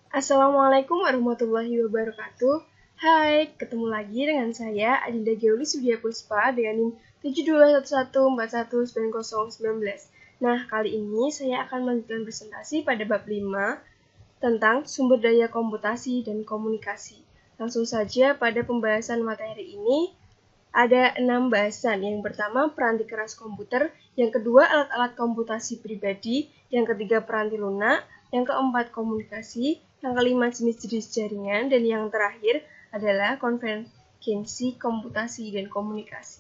Assalamualaikum warahmatullahi wabarakatuh. Hai, ketemu lagi dengan saya Adinda Geolis Widya Puspa dengan NIM 7211419019. Nah, kali ini saya akan melanjutkan presentasi pada bab 5 tentang sumber daya komputasi dan komunikasi. Langsung saja pada pembahasan materi ini ada 6 bahasan. Yang pertama, peranti keras komputer. Yang kedua, alat-alat komputasi pribadi. Yang ketiga, peranti lunak. Yang keempat, komunikasi. Yang kelima, jenis-jenis jaringan. Dan yang terakhir adalah konvergensi komputasi dan komunikasi.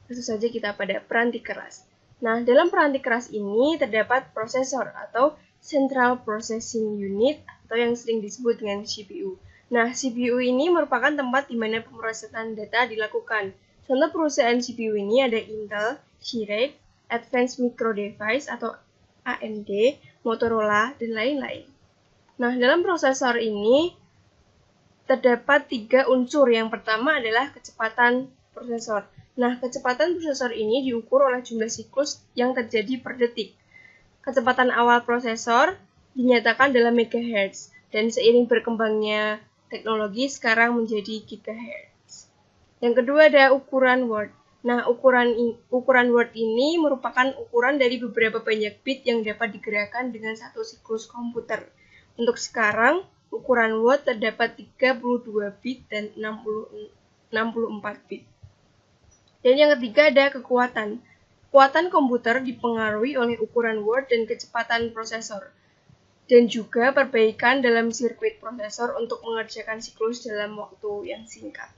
Langsung saja kita pada peranti keras. Nah, dalam peranti keras ini terdapat prosesor atau Central Processing Unit atau yang sering disebut dengan CPU. Nah, CPU ini merupakan tempat di mana pemrosesan data dilakukan. Contoh perusahaan CPU ini ada Intel, Cirrus, Advanced Micro Device atau AMD, Motorola, dan lain-lain. Nah, dalam prosesor ini terdapat 3 unsur. Yang pertama adalah kecepatan prosesor. Nah, kecepatan prosesor ini diukur oleh jumlah siklus yang terjadi per detik. Kecepatan awal prosesor dinyatakan dalam megahertz, dan seiring berkembangnya teknologi sekarang menjadi gigahertz. Yang kedua ada ukuran word. Nah, ukuran word ini merupakan ukuran dari beberapa banyak bit yang dapat digerakkan dengan satu siklus komputer. Untuk sekarang, ukuran word terdapat 32 bit dan 64 bit. Dan yang ketiga ada kekuatan. Kekuatan komputer dipengaruhi oleh ukuran word dan kecepatan prosesor, dan juga perbaikan dalam sirkuit prosesor untuk mengerjakan siklus dalam waktu yang singkat.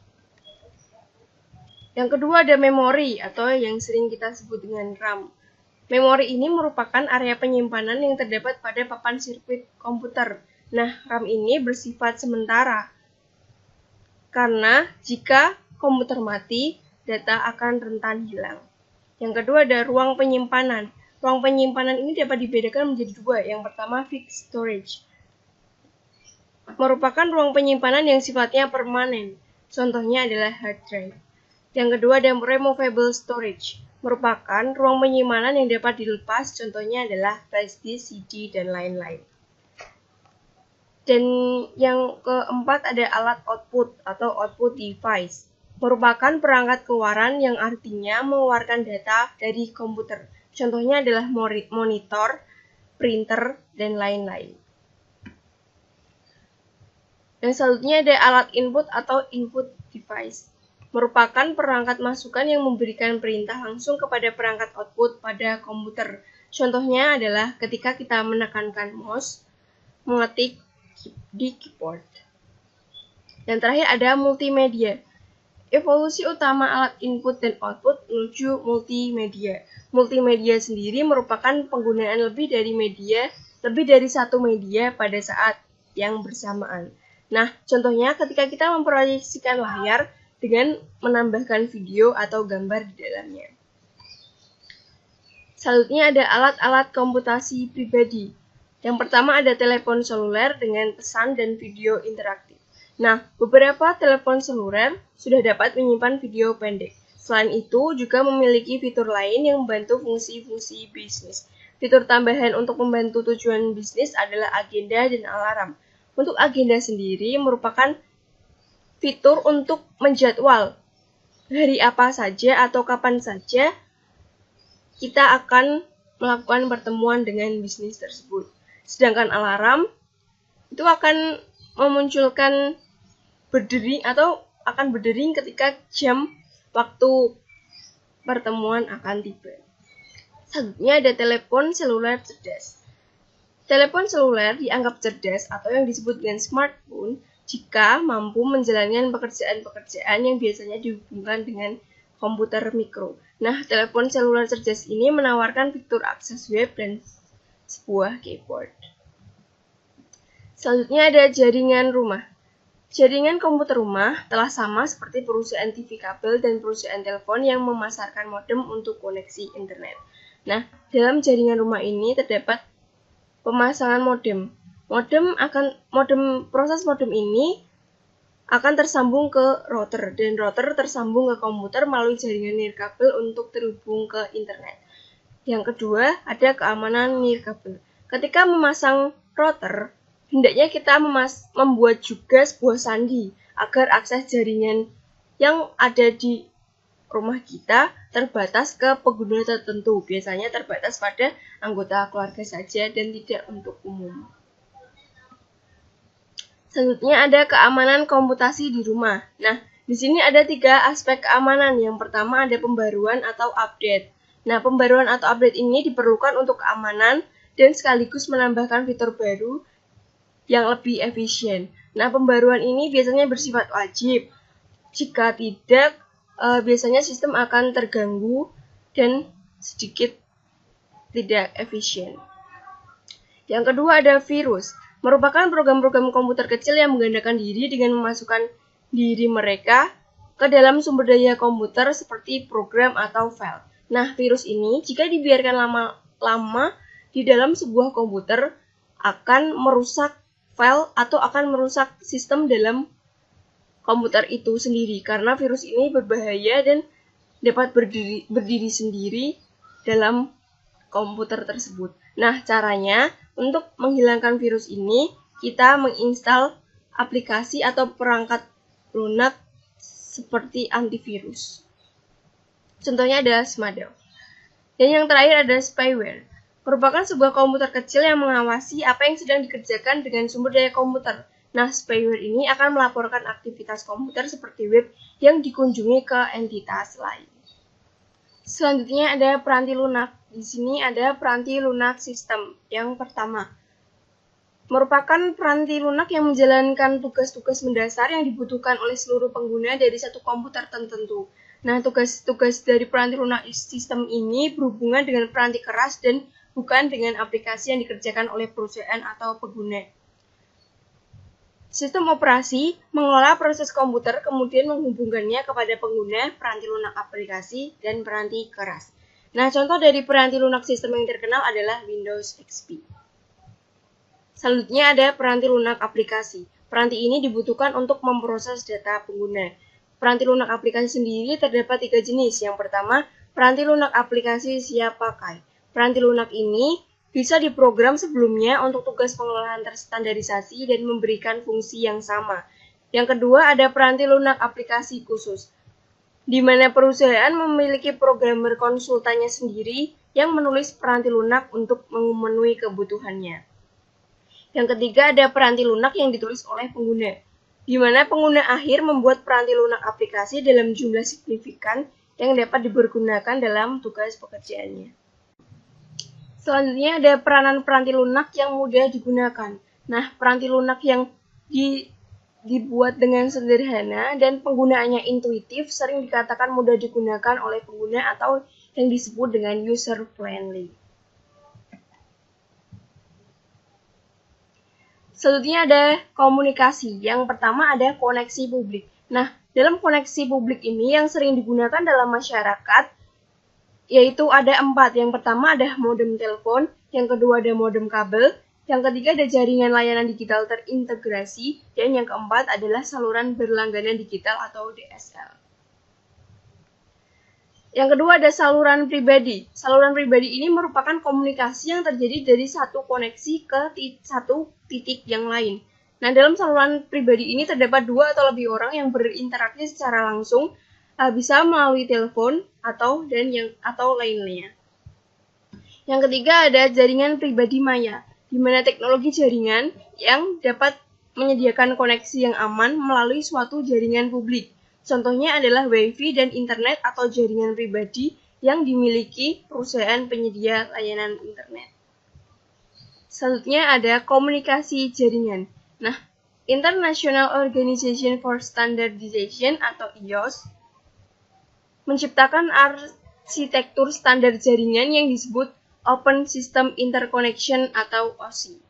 Yang kedua ada memori atau yang sering kita sebut dengan RAM. Memori ini merupakan area penyimpanan yang terdapat pada papan sirkuit komputer. Nah, RAM ini bersifat sementara, karena jika komputer mati, data akan rentan hilang. Yang kedua ada ruang penyimpanan. Ruang penyimpanan ini dapat dibedakan menjadi dua. Yang pertama, fixed storage. Merupakan ruang penyimpanan yang sifatnya permanen. Contohnya adalah hard drive. Yang kedua ada removable storage. Merupakan ruang penyimpanan yang dapat dilepas. Contohnya adalah flash disk, CD, dan lain-lain. Dan yang keempat ada alat output atau output device. Merupakan perangkat keluaran yang artinya mengeluarkan data dari komputer. Contohnya adalah monitor, printer, dan lain-lain. Dan selanjutnya ada alat input atau input device. Merupakan perangkat masukan yang memberikan perintah langsung kepada perangkat output pada komputer. Contohnya adalah ketika kita menekankan mouse, mengetik di keyboard. Dan terakhir ada multimedia. Evolusi utama alat input dan output menuju multimedia. Multimedia sendiri merupakan penggunaan lebih dari satu media pada saat yang bersamaan. Nah, contohnya ketika kita memproyeksikan layar dengan menambahkan video atau gambar di dalamnya. Selanjutnya ada alat-alat komputasi pribadi. Yang pertama ada telepon seluler dengan pesan dan video interaktif. Nah, beberapa telepon seluler sudah dapat menyimpan video pendek. Selain itu, juga memiliki fitur lain yang membantu fungsi-fungsi bisnis. Fitur tambahan untuk membantu tujuan bisnis adalah agenda dan alarm. Untuk agenda sendiri merupakan fitur untuk menjadwal hari apa saja atau kapan saja kita akan melakukan pertemuan dengan bisnis tersebut. Sedangkan alarm itu akan memunculkan berdering atau akan berdering ketika jam waktu pertemuan akan tiba. Selanjutnya ada telepon seluler cerdas. Telepon seluler dianggap cerdas atau yang disebut dengan smartphone jika mampu menjalankan pekerjaan-pekerjaan yang biasanya dihubungkan dengan komputer mikro. Nah, telepon seluler cerdas ini menawarkan fitur akses web dan sebuah keyboard. Selanjutnya ada jaringan rumah. Jaringan komputer rumah telah sama seperti perusahaan TV kabel dan perusahaan telepon yang memasarkan modem untuk koneksi internet. Nah, dalam jaringan rumah ini terdapat pemasangan modem. Proses modem ini akan tersambung ke router, dan router tersambung ke komputer melalui jaringan nirkabel untuk terhubung ke internet. Yang kedua, ada keamanan nirkabel. Ketika memasang router, hendaknya kita membuat juga sebuah sandi agar akses jaringan yang ada di rumah kita terbatas ke pengguna tertentu, biasanya terbatas pada anggota keluarga saja dan tidak untuk umum. Selanjutnya ada keamanan komputasi di rumah. Nah, di sini ada 3 aspek keamanan. Yang pertama ada pembaruan atau update. Nah, pembaruan atau update ini diperlukan untuk keamanan dan sekaligus menambahkan fitur baru yang lebih efisien. Nah, pembaruan ini biasanya bersifat wajib. Jika tidak, biasanya sistem akan terganggu dan sedikit tidak efisien. Yang kedua ada virus, merupakan program-program komputer kecil yang menggandakan diri dengan memasukkan diri mereka ke dalam sumber daya komputer seperti program atau file. Nah, virus ini jika dibiarkan lama-lama di dalam sebuah komputer akan merusak file atau akan merusak sistem dalam komputer itu sendiri, karena virus ini berbahaya dan dapat berdiri sendiri dalam komputer tersebut. Nah, caranya untuk menghilangkan virus ini, kita menginstal aplikasi atau perangkat lunak seperti antivirus. Contohnya ada Smadow. Dan yang terakhir ada spyware, merupakan sebuah komputer kecil yang mengawasi apa yang sedang dikerjakan dengan sumber daya komputer. Nah, spyware ini akan melaporkan aktivitas komputer seperti web yang dikunjungi ke entitas lain. Selanjutnya ada peranti lunak. Di sini ada peranti lunak sistem. Yang pertama, merupakan peranti lunak yang menjalankan tugas-tugas mendasar yang dibutuhkan oleh seluruh pengguna dari satu komputer tertentu. Nah, tugas-tugas dari peranti lunak sistem ini berhubungan dengan peranti keras dan bukan dengan aplikasi yang dikerjakan oleh perusahaan atau pengguna. Sistem operasi mengelola proses komputer kemudian menghubungkannya kepada pengguna peranti lunak aplikasi dan peranti keras. Nah, contoh dari peranti lunak sistem yang terkenal adalah Windows XP. Selanjutnya ada peranti lunak aplikasi. Peranti ini dibutuhkan untuk memproses data pengguna. Peranti lunak aplikasi sendiri terdapat 3 jenis. Yang pertama, peranti lunak aplikasi siap pakai. Peranti lunak ini bisa diprogram sebelumnya untuk tugas pengelolaan terstandarisasi dan memberikan fungsi yang sama. Yang kedua ada peranti lunak aplikasi khusus, di mana perusahaan memiliki programmer konsultannya sendiri yang menulis peranti lunak untuk memenuhi kebutuhannya. Yang ketiga ada peranti lunak yang ditulis oleh pengguna, di mana pengguna akhir membuat peranti lunak aplikasi dalam jumlah signifikan yang dapat dipergunakan dalam tugas pekerjaannya. Selanjutnya ada peranan peranti lunak yang mudah digunakan. Nah, peranti lunak yang dibuat dengan sederhana dan penggunaannya intuitif sering dikatakan mudah digunakan oleh pengguna atau yang disebut dengan user friendly. Selanjutnya ada komunikasi. Yang pertama ada koneksi publik. Nah, dalam koneksi publik ini yang sering digunakan dalam masyarakat yaitu ada 4. Yang pertama ada modem telepon, yang kedua ada modem kabel, yang ketiga ada jaringan layanan digital terintegrasi, dan yang keempat adalah saluran berlangganan digital atau DSL. Yang kedua ada saluran pribadi. Saluran pribadi ini merupakan komunikasi yang terjadi dari satu koneksi ke satu titik yang lain. Nah, dalam saluran pribadi ini terdapat 2 atau lebih orang yang berinteraksi secara langsung, bisa melalui telepon atau lainnya. Yang ketiga ada jaringan pribadi maya, di mana teknologi jaringan yang dapat menyediakan koneksi yang aman melalui suatu jaringan publik. Contohnya adalah Wi-Fi dan internet atau jaringan pribadi yang dimiliki perusahaan penyedia layanan internet. Selanjutnya ada komunikasi jaringan. Nah, International Organization for Standardization atau IOS menciptakan arsitektur standar jaringan yang disebut Open System Interconnection atau OSI.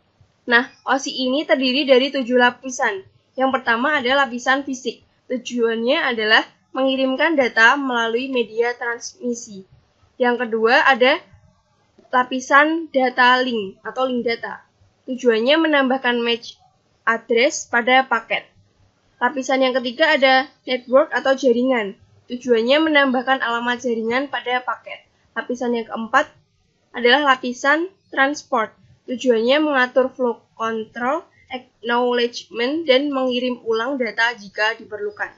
Nah, OSI ini terdiri dari 7 lapisan. Yang pertama ada lapisan fisik. Tujuannya adalah mengirimkan data melalui media transmisi. Yang kedua ada lapisan data link atau link data. Tujuannya menambahkan match address pada paket. Lapisan yang ketiga ada network atau jaringan. Tujuannya menambahkan alamat jaringan pada paket. Lapisan yang keempat adalah lapisan transport. Tujuannya mengatur flow control acknowledgement, dan mengirim ulang data jika diperlukan.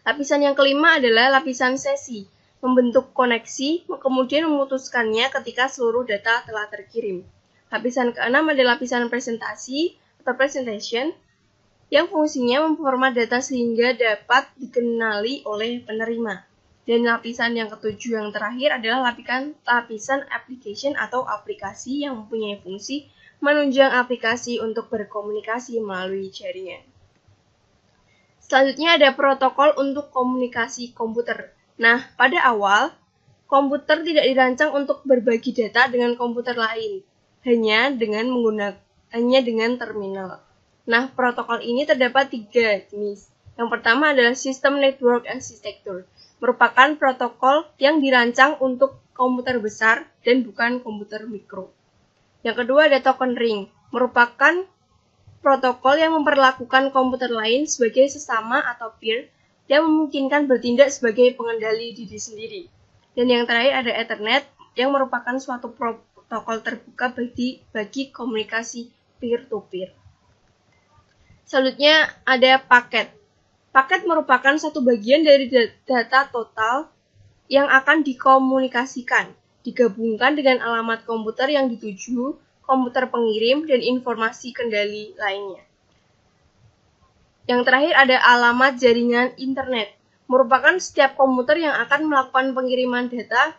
Lapisan yang kelima adalah lapisan sesi, membentuk koneksi, kemudian memutuskannya ketika seluruh data telah terkirim. Lapisan keenam adalah lapisan presentasi atau presentation, yang fungsinya memformat data sehingga dapat dikenali oleh penerima. Dan lapisan yang ketujuh yang terakhir adalah lapisan application atau aplikasi yang mempunyai fungsi menunjang aplikasi untuk berkomunikasi melalui jaringan. Selanjutnya ada protokol untuk komunikasi komputer. Nah, pada awal, komputer tidak dirancang untuk berbagi data dengan komputer lain, hanya dengan terminal. Nah, protokol ini terdapat 3 jenis. Yang pertama adalah System Network Architecture, merupakan protokol yang dirancang untuk komputer besar dan bukan komputer mikro. Yang kedua ada Token Ring, merupakan protokol yang memperlakukan komputer lain sebagai sesama atau peer yang memungkinkan bertindak sebagai pengendali diri sendiri. Dan yang terakhir ada Ethernet, yang merupakan suatu protokol terbuka bagi komunikasi peer-to-peer. Selanjutnya ada paket. Paket merupakan satu bagian dari data total yang akan dikomunikasikan, digabungkan dengan alamat komputer yang dituju, komputer pengirim, dan informasi kendali lainnya. Yang terakhir ada alamat jaringan internet. Merupakan setiap komputer yang akan melakukan pengiriman data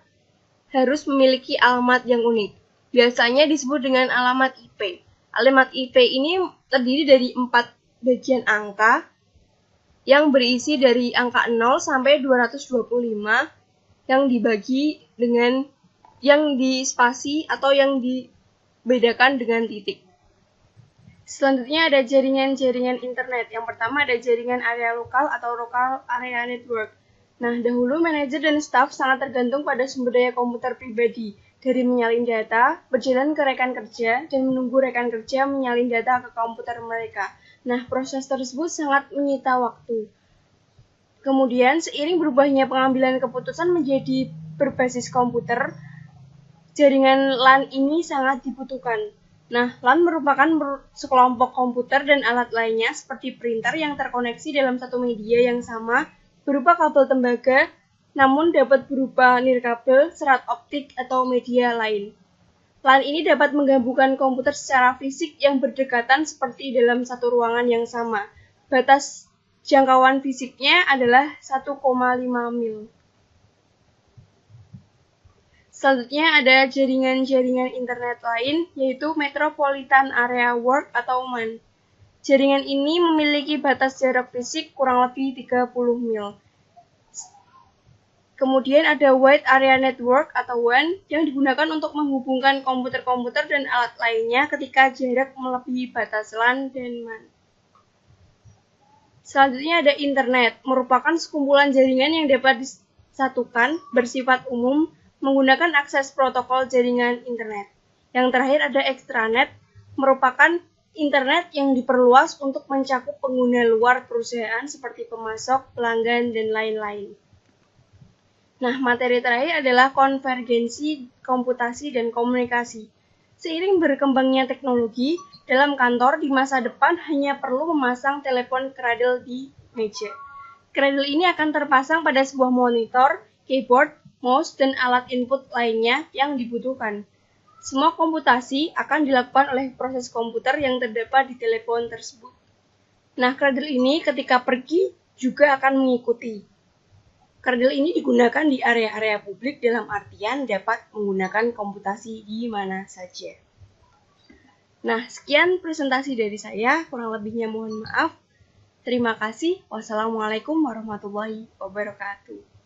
harus memiliki alamat yang unik. Biasanya disebut dengan alamat IP. Alamat IP ini terdiri dari 4 bagian angka yang berisi dari angka 0 sampai 225 yang dibagi dengan yang dispasi atau yang dibedakan dengan titik. Selanjutnya ada jaringan-jaringan internet. Yang pertama ada jaringan area lokal atau local area network. Nah, dahulu manajer dan staf sangat tergantung pada sumber daya komputer pribadi, dari menyalin data, berjalan ke rekan kerja, dan menunggu rekan kerja menyalin data ke komputer mereka. Nah, proses tersebut sangat menyita waktu. Kemudian, seiring berubahnya pengambilan keputusan menjadi berbasis komputer, jaringan LAN ini sangat dibutuhkan. Nah, LAN merupakan sekelompok komputer dan alat lainnya seperti printer yang terkoneksi dalam satu media yang sama berupa kabel tembaga, namun dapat berupa nirkabel, serat optik, atau media lain. LAN ini dapat menggabungkan komputer secara fisik yang berdekatan seperti dalam satu ruangan yang sama. Batas jangkauan fisiknya adalah 1,5 mil. Selanjutnya ada jaringan-jaringan internet lain, yaitu Metropolitan Area Work atau MAN. Jaringan ini memiliki batas jarak fisik kurang lebih 30 mil. Kemudian ada Wide Area Network atau WAN yang digunakan untuk menghubungkan komputer-komputer dan alat lainnya ketika jarak melebihi batas LAN dan MAN. Selanjutnya ada Internet, merupakan sekumpulan jaringan yang dapat disatukan bersifat umum menggunakan akses protokol jaringan Internet. Yang terakhir ada Extranet, merupakan Internet yang diperluas untuk mencakup pengguna luar perusahaan seperti pemasok, pelanggan, dan lain-lain. Nah, materi terakhir adalah konvergensi, komputasi, dan komunikasi. Seiring berkembangnya teknologi, dalam kantor di masa depan hanya perlu memasang telepon cradle di meja. Cradle ini akan terpasang pada sebuah monitor, keyboard, mouse, dan alat input lainnya yang dibutuhkan. Semua komputasi akan dilakukan oleh proses komputer yang terdapat di telepon tersebut. Nah, cradle ini ketika pergi juga akan mengikuti. Cradle ini digunakan di area-area publik dalam artian dapat menggunakan komputasi di mana saja. Nah, sekian presentasi dari saya, kurang lebihnya mohon maaf. Terima kasih. Wassalamualaikum warahmatullahi wabarakatuh.